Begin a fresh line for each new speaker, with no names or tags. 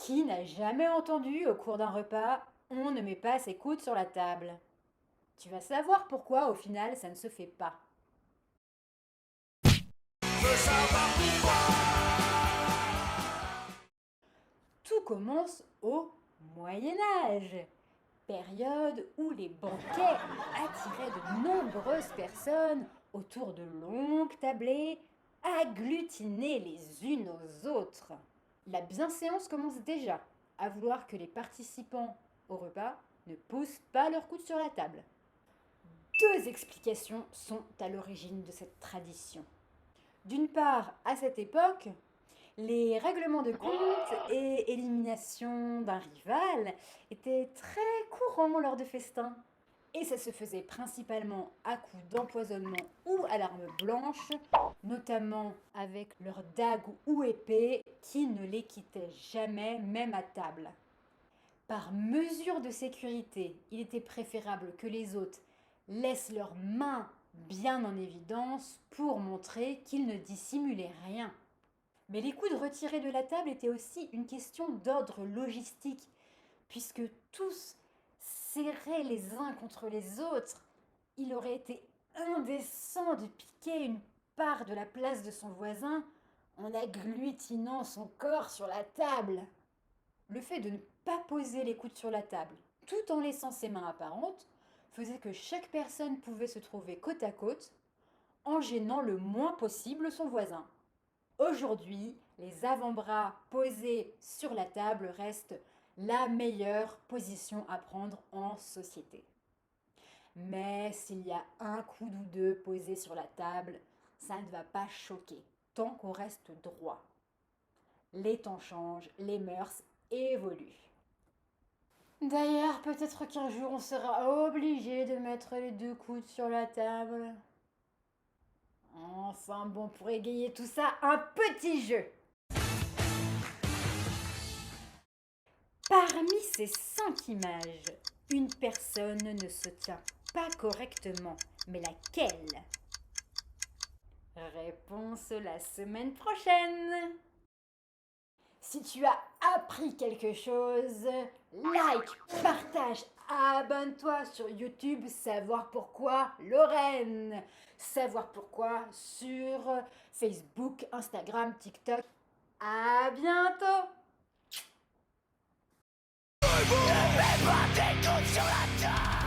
Qui n'a jamais entendu au cours d'un repas on ne met pas ses coudes sur la table? Tu vas savoir pourquoi au final ça ne se fait pas. Tout commence au Moyen Âge, période où les banquets attiraient de nombreuses personnes autour de longues tablées, agglutinées les unes aux autres. La bienséance commence déjà à vouloir que les participants au repas ne posent pas leurs coudes sur la table. Deux explications sont à l'origine de cette tradition. D'une part, à cette époque, les règlements de compte et élimination d'un rival étaient très courants lors de festins. Et ça se faisait principalement à coups d'empoisonnement ou à l'arme blanche, notamment avec leurs dagues ou épées qui ne les quittaient jamais, même à table. Par mesure de sécurité, il était préférable que les hôtes laissent leurs mains bien en évidence pour montrer qu'ils ne dissimulaient rien. Mais les coudes retirés de la table étaient aussi une question d'ordre logistique, puisque tous serrés les uns contre les autres, il aurait été indécent de piquer une part de la place de son voisin en agglutinant son corps sur la table. Le fait de ne pas poser les coudes sur la table, tout en laissant ses mains apparentes, faisait que chaque personne pouvait se trouver côte à côte, en gênant le moins possible son voisin. Aujourd'hui, les avant-bras posés sur la table restent la meilleure position à prendre en société. Mais s'il y a un coude ou deux posés sur la table, ça ne va pas choquer, tant qu'on reste droit. Les temps changent, les mœurs évoluent. D'ailleurs, peut-être qu'un jour on sera obligé de mettre les deux coudes sur la table. Enfin bon, pour égayer tout ça, un petit jeu. Parmi ces 5 images, une personne ne se tient pas correctement, mais laquelle? Réponse la semaine prochaine. Si tu as appris quelque chose, like, partage, abonne-toi sur YouTube, savoir pourquoi Lorraine, savoir pourquoi sur Facebook, Instagram, TikTok. À bientôt.
Ne mets pas tes coudes sur la table!